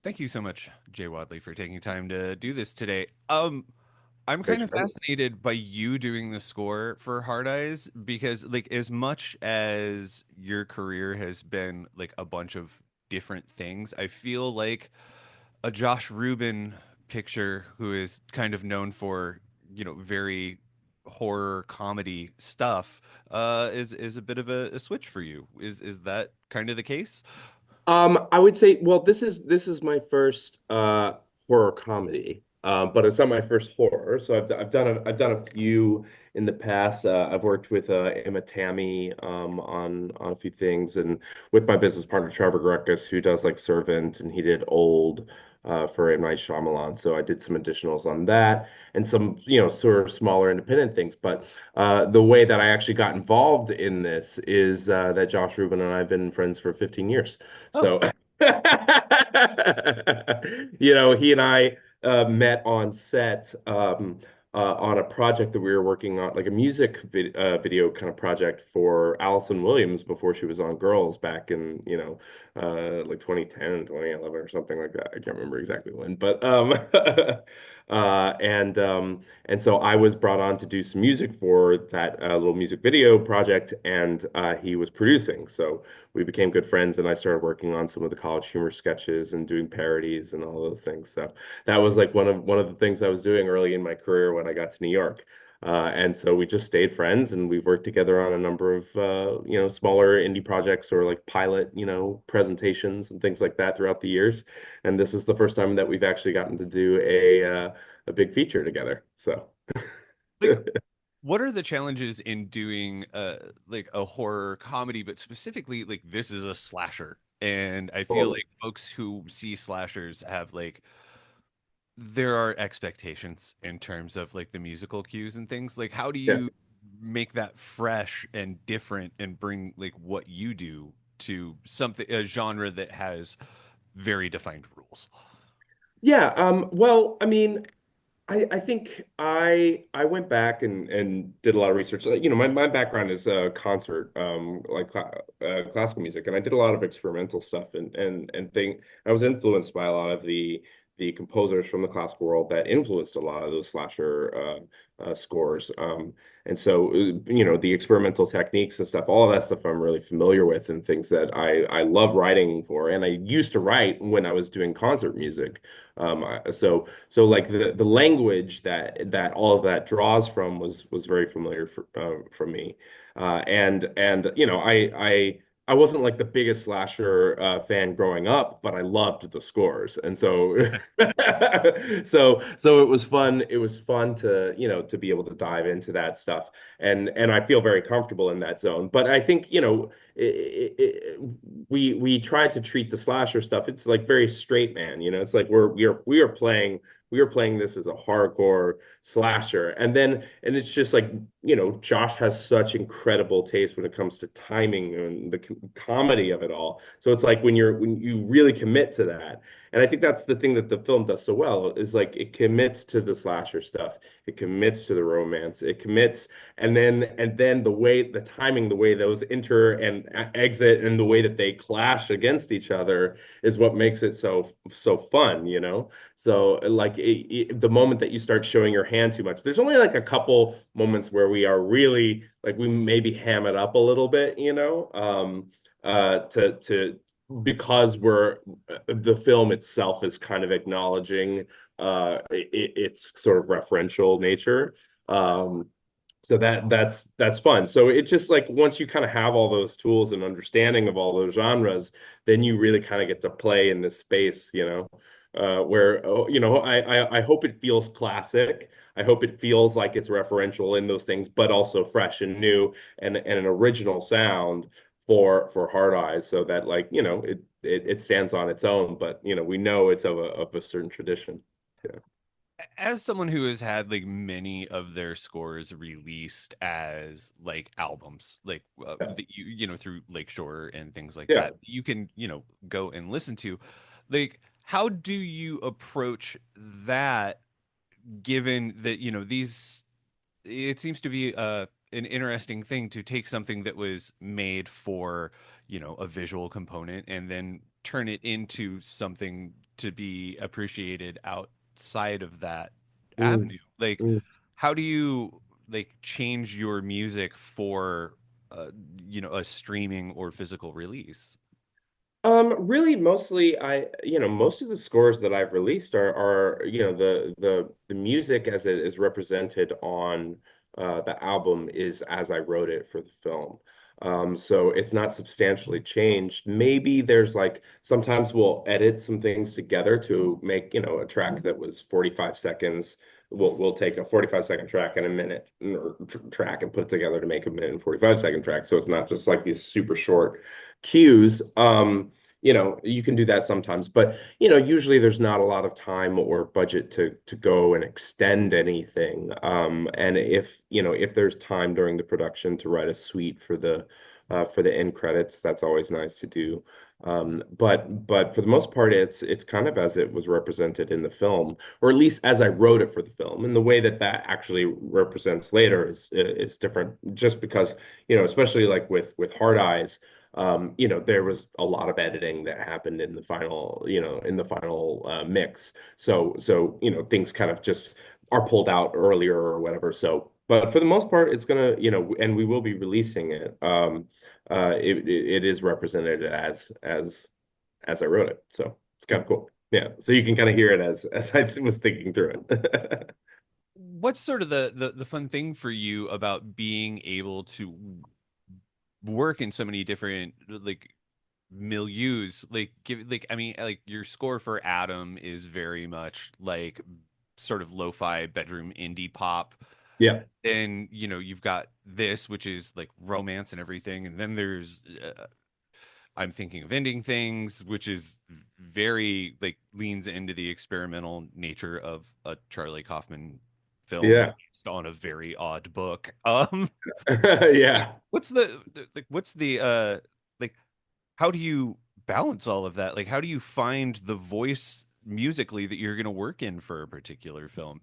Thank you so much, Jay Wadley, for taking time to do this today. I'm kind Thanks of for having me. fascinated by you doing the score for Hard Eyes because, like, as much as your career has been like a bunch of different things, I feel like a Josh Ruben picture who is kind of known for, very horror comedy stuff, is a bit of a switch for you. Is that kind of the case? I would say, well, this is my first horror comedy, but it's not my first horror. So I've done a few in the past. I've worked with Emma Tammy on a few things, and with my business partner Trevor Grekus, who does like Servant, and he did Old for M. Night Shyamalan. So I did some additionals on that, and some sort of smaller independent things. But the way that I actually got involved in this is that Josh Ruben and I have been friends for 15 years. Oh, So, he and I met on set on a project that we were working on, like a video kind of project for Allison Williams before she was on Girls back in, like 2010, 2011 or something like that. I can't remember exactly when, but and so I was brought on to do some music for that little music video project, and he was producing. So we became good friends, and I started working on some of the college humor sketches and doing parodies and all those things. So that was like one of the things I was doing early in my career when I got to New York. And so we just stayed friends, and we've worked together on a number of smaller indie projects or like pilot presentations and things like that throughout the years. And this is the first time that we've actually gotten to do a big feature together. So. like, what are the challenges in doing like a horror comedy, but specifically like this is a slasher? And I feel Totally. like folks who see slashers have like there are expectations in terms of like the musical cues and things. Like how do Yeah. you make that fresh and different and bring like what you do to something a genre that has very defined rules? Yeah, well, I mean, I think I went back and did a lot of research. My background is concert, like classical music, and I did a lot of experimental stuff and thing. I was influenced by a lot of the composers from the classical world that influenced a lot of those slasher scores. And so, the experimental techniques and stuff, all of that stuff I'm really familiar with, and things that I love writing for. And I used to write when I was doing concert music. So like the language that all of that draws from was very familiar for me, and I wasn't like the biggest slasher fan growing up, but I loved the scores, and so so it was fun. It was fun to to be able to dive into that stuff, and I feel very comfortable in that zone. But I think we tried to treat the slasher stuff. It's like very straight man, it's like we are playing this as a hardcore slasher, and it's just like Josh has such incredible taste when it comes to timing and the comedy of it all. So it's like when you really commit to that, and I think that's the thing that the film does so well is like it commits to the slasher stuff, it commits to the romance, it commits, and then the timing, the way those enter and exit, and the way that they clash against each other is what makes it so fun, so like the moment that you start showing your hand too much, there's only like a couple moments where we are really like we maybe ham it up a little bit, to because the film itself is kind of acknowledging its sort of referential nature. Um, so that's fun. So it's just like once you kind of have all those tools and understanding of all those genres, then you really kind of get to play in this space, where I hope it feels classic. I hope it feels like it's referential in those things, but also fresh and new and an original sound for Hard Eyes, so that like it stands on its own, but we know it's of a certain tradition. Yeah. As someone who has had like many of their scores released as like albums, like through Lakeshore and things like Yeah. that, you can go and listen to. Like, how do you approach that? Given that these, it seems to be an interesting thing to take something that was made for a visual component and then turn it into something to be appreciated outside of that Mm, avenue. Like, mm. how do you like change your music for uh, a streaming or physical release? Really, mostly most of the scores that I've released are, the music as it is represented on the album is as I wrote it for the film. So it's not substantially changed. Maybe there's like sometimes we'll edit some things together to make, a track that was 45 seconds. We'll take a 45-second track and a minute or track and put it together to make a minute and 45-second track. So it's not just like these super short cues. You can do that sometimes, but usually there's not a lot of time or budget to go and extend anything. And if there's time during the production to write a suite for the end credits, that's always nice to do. But for the most part, it's kind of as it was represented in the film, or at least as I wrote it for the film. And the way that that actually represents later is different, just because especially like with Hard Eyes. There was a lot of editing that happened in the final, mix. So things kind of just are pulled out earlier or whatever. So, but for the most part, it's gonna, and we will be releasing it. It is represented as I wrote it. So it's kind of cool. Yeah. So you can kind of hear it as I was thinking through it. What's sort of the fun thing for you about being able to work in so many different like milieus? Like give like I mean like your score for Adam is very much like sort of lo-fi bedroom indie pop. Yeah. Then you've got this, which is like romance and everything, and then there's I'm thinking of ending things, which is very like leans into the experimental nature of a Charlie Kaufman film Yeah. based on a very odd book. Like, Yeah. what's the like how do you balance all of that? Like how do you find the voice musically that you're going to work in for a particular film?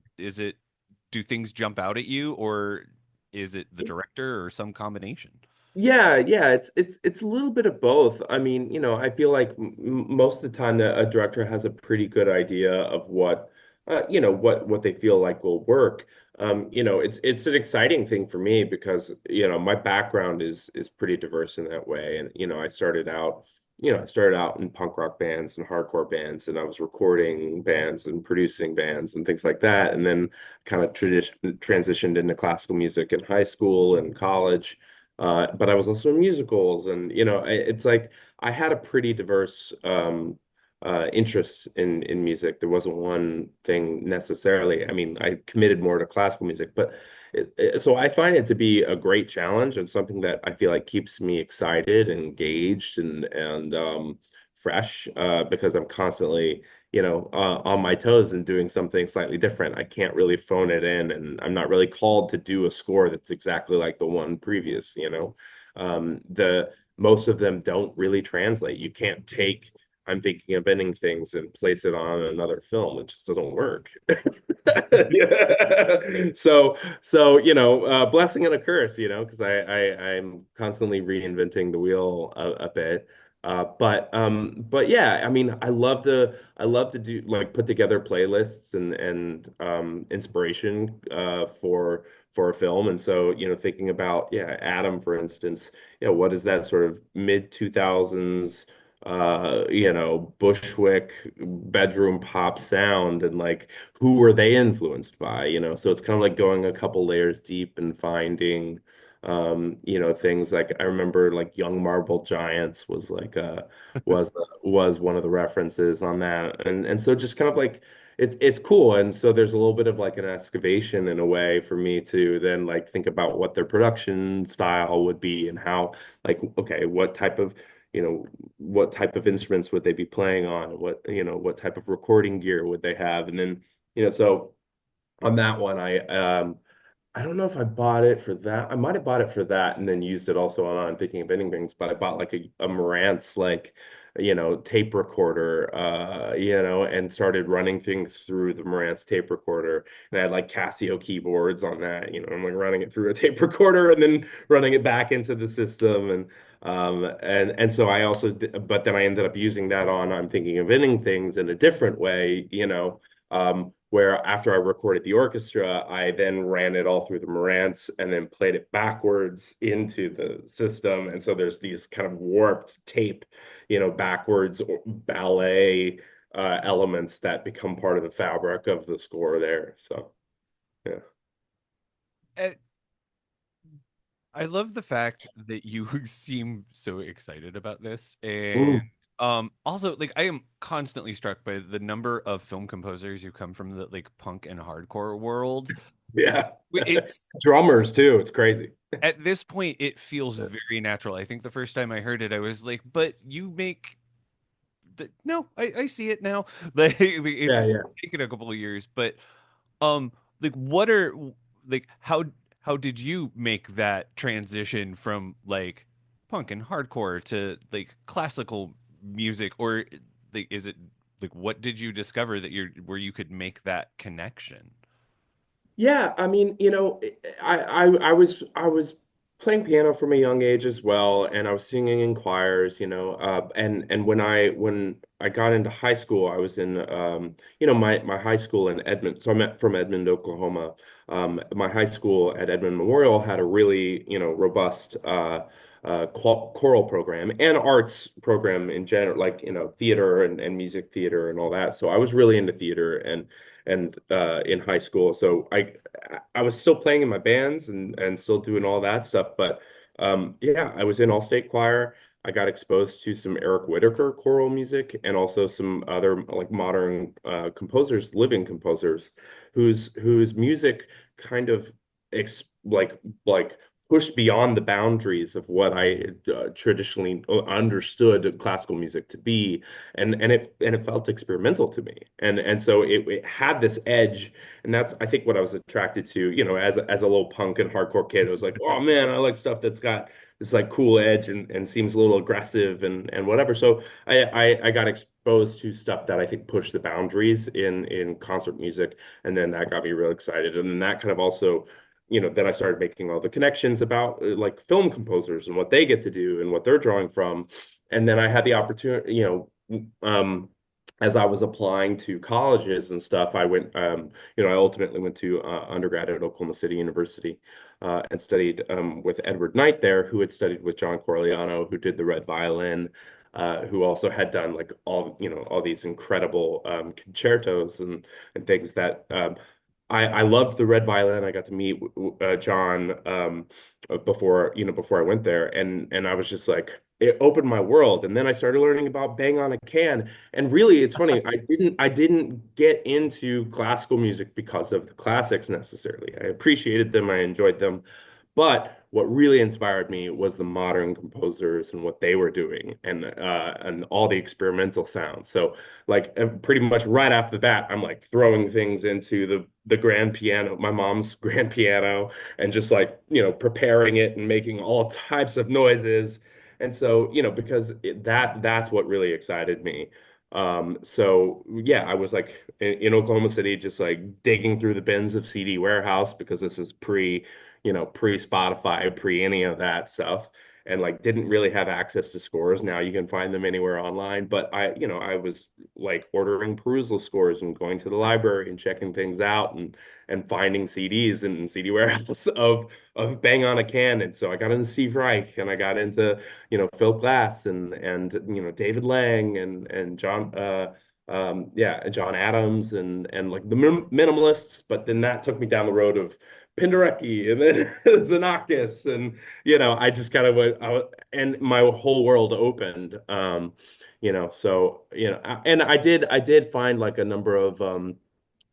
Do things jump out at you, or is it the director or some combination? Yeah, yeah, it's a little bit of both. I mean, I feel like most of the time that a director has a pretty good idea of what they feel like will work. It's an exciting thing for me because my background is pretty diverse in that way, and I started out in punk rock bands and hardcore bands, and I was recording bands and producing bands and things like that, and then kind of transitioned into classical music in high school and college. But I was also in musicals, and it's like I had a pretty diverse interest in music. There wasn't one thing necessarily. I mean, I committed more to classical music, but so I find it to be a great challenge and something that I feel like keeps me excited and engaged and fresh because I'm constantly on my toes and doing something slightly different. I can't really phone it in, and I'm not really called to do a score that's exactly like the one previous. The most of them don't really translate. You can't take I'm thinking of ending things and place it on another film. It just doesn't work. Yeah. So blessing and a curse, because I'm constantly reinventing the wheel a bit. But yeah, I mean, I love to do like put together playlists and inspiration for a film. And so, thinking about Adam, for instance, what is that sort of mid 2000s Bushwick bedroom pop sound, and like who were they influenced by? So it's kind of like going a couple layers deep and finding things like I remember like Young Marble Giants was like was one of the references on that. And so just kind of like it's cool. And so there's a little bit of like an excavation in a way for me to then like think about what their production style would be and how like okay, what type of instruments would they be playing on? What type of recording gear would they have? And then, so on that one, I don't know if I bought it for that. I might have bought it for that and then used it also on Thinking of Ending Things, but I bought like a Marantz like tape recorder, and started running things through the Marantz tape recorder. And I had like Casio keyboards on that. I'm like running it through a tape recorder and then running it back into the system. And so I also, but then I ended up using that on I'm thinking of ending things in a different way, where after I recorded the orchestra, I then ran it all through the Marantz and then played it backwards into the system. And so there's these kind of warped tape, backwards ballet elements that become part of the fabric of the score there. So, yeah. Eh, I love the fact that you seem so excited about this. And Mm, also like I am constantly struck by the number of film composers who come from the like punk and hardcore world. yeah. It's Drummers too. It's crazy. at this point it feels very natural. I think the first time I heard it I was like, but you make no, I see it now. Like Yeah, it's yeah. taken a couple of years, but um like what are like how did you make that transition from like punk and hardcore to like classical music, or like is it like what did you discover that you're where you could make that connection? Yeah, I mean, I was playing piano from a young age as well, and I was singing in choirs, and when I got into high school, I was in my high school in Edmond. So I'm from Edmond, Oklahoma. My high school at Edmond Memorial had a really robust choral program and arts program in general, like theater and music theater and all that. So I was really into theater and in high school. So I was still playing in my bands and still doing all that stuff. But yeah, I was in all state choir. I got exposed to some Eric Whitacre choral music and also some other like modern composers, living composers, whose music kind of like pushed beyond the boundaries of what I traditionally understood classical music to be, and it felt experimental to me, and so it had this edge, and that's I think what I was attracted to, as a little punk and hardcore kid. I was like, oh man, I like stuff that's got this like cool edge and seems a little aggressive and whatever. So I got exposed to stuff that I think pushed the boundaries in concert music, and then that got me real excited, and then that kind of also then I started making all the connections about like film composers and what they get to do and what they're drawing from. And then I had the opportunity, as I was applying to colleges and stuff, I ultimately went to undergrad at Oklahoma City University and studied with Edward Knight there, who had studied with John Corigliano, who did the Red Violin. Who also had done like all these incredible concertos and things that I loved the Red Violin. I got to meet John before I went there, and I was just like it opened my world. And then I started learning about Bang on a Can. And really, it's funny. I didn't get into classical music because of the classics necessarily. I appreciated them. I enjoyed them. But what really inspired me was the modern composers and what they were doing and all the experimental sounds. So like pretty much right off the bat, I'm like throwing things into the grand piano, my mom's grand piano, and just like, preparing it and making all types of noises. And so, because that's what really excited me. So yeah, I was like in Oklahoma City, just like digging through the bins of CD warehouse because this is pre Spotify, pre any of that stuff, and like didn't really have access to scores. Now you can find them anywhere online, but I was like ordering perusal scores and going to the library and checking things out and finding CDs in CD warehouse of Bang on a Can. And so I got into Steve Reich and I got into, Phil Glass and David Lang and John Adams and like the minimalists. But then that took me down the road of Penderecki and then Xenakis, and I just kind of and my whole world opened. So and I did find like a number of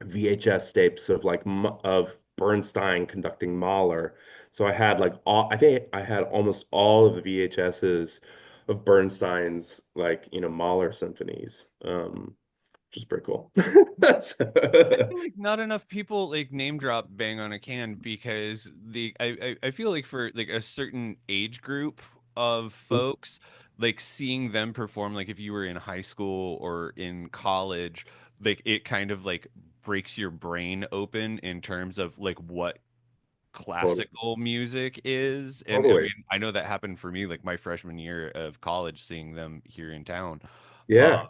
VHS tapes of like of Bernstein conducting Mahler. So I had like I think I had almost all of the VHSs of Bernstein's like Mahler symphonies, which is pretty cool. I feel like not enough people like name drop Bang on a Can because I feel like for like a certain age group of folks, like seeing them perform, like if you were in high school or in college, like it kind of like breaks your brain open in terms of like what Totally. classical music is. And I Totally. mean, I know that happened for me like my freshman year of college, seeing them here in town. uh Yeah.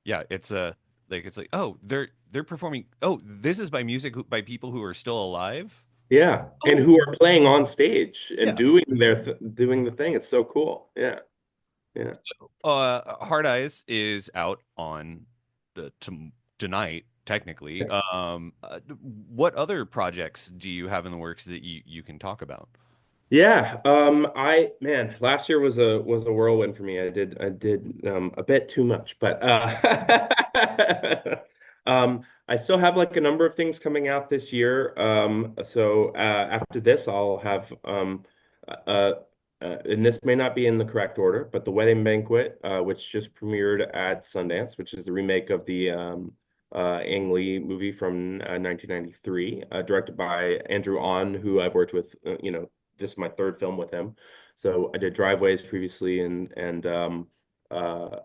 yeah, it's a like it's like, oh, they're performing, oh, this is by music by people who are still alive. Yeah. And Oh who are playing on stage and yeah. doing doing the thing. It's so cool. Yeah. Yeah. Hard Eyes is out on tonight, technically. What other projects do you have in the works that you can talk about? Yeah, man, last year was a whirlwind for me. I did a bit too much, but I still have like a number of things coming out this year. So after this, I'll have uh, and this may not be in the correct order, but The Wedding Banquet, which just premiered at Sundance, which is the remake of the Ang Lee movie from 1993, directed by Andrew Ahn, who I've worked with, this is my third film with him. So I did Driveways previously Fire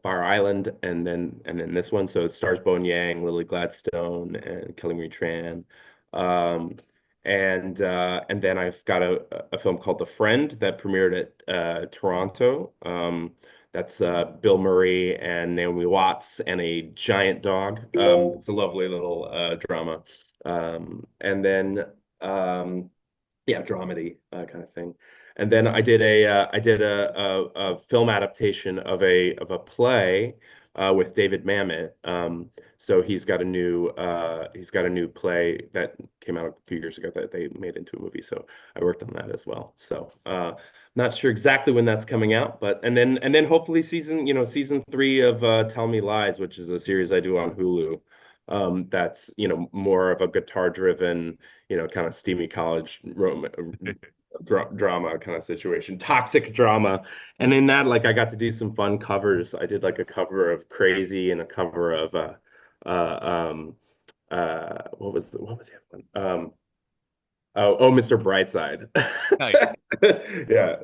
Island, and then this one. So it stars Bowen Yang, Lily Gladstone, and Kelly Marie Tran. Um, and then I've got a film called The Friend that premiered at Toronto. That's Bill Murray and Naomi Watts and a giant dog. It's a lovely little drama. And then yeah, dramedy kind of thing. And then I did a film adaptation of a play with David Mamet. So he's got a new play that came out a few years ago that they made into a movie. So I worked on that as well. So not sure exactly when that's coming out, but and then hopefully season 3 of Tell Me Lies, which is a series I do on Hulu. That's more of a guitar driven, kind of steamy college drama kind of situation, toxic drama. And in that, like, I got to do some fun covers. I did like a cover of Crazy and a cover of what was the other one? Oh, Mr. Brightside. Nice. Yeah,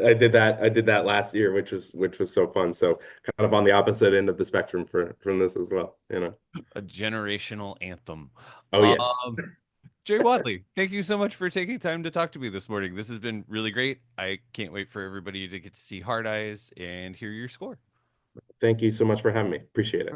I did that last year, which was so fun. So kind of on the opposite end of the spectrum from this as well. A generational anthem. Oh yes. Um, Jay Wadley, thank you so much for taking time to talk to me this morning. This has been really great. I can't wait for everybody to get to see Hard Eyes and hear your score. Thank you so much for having me. Appreciate it.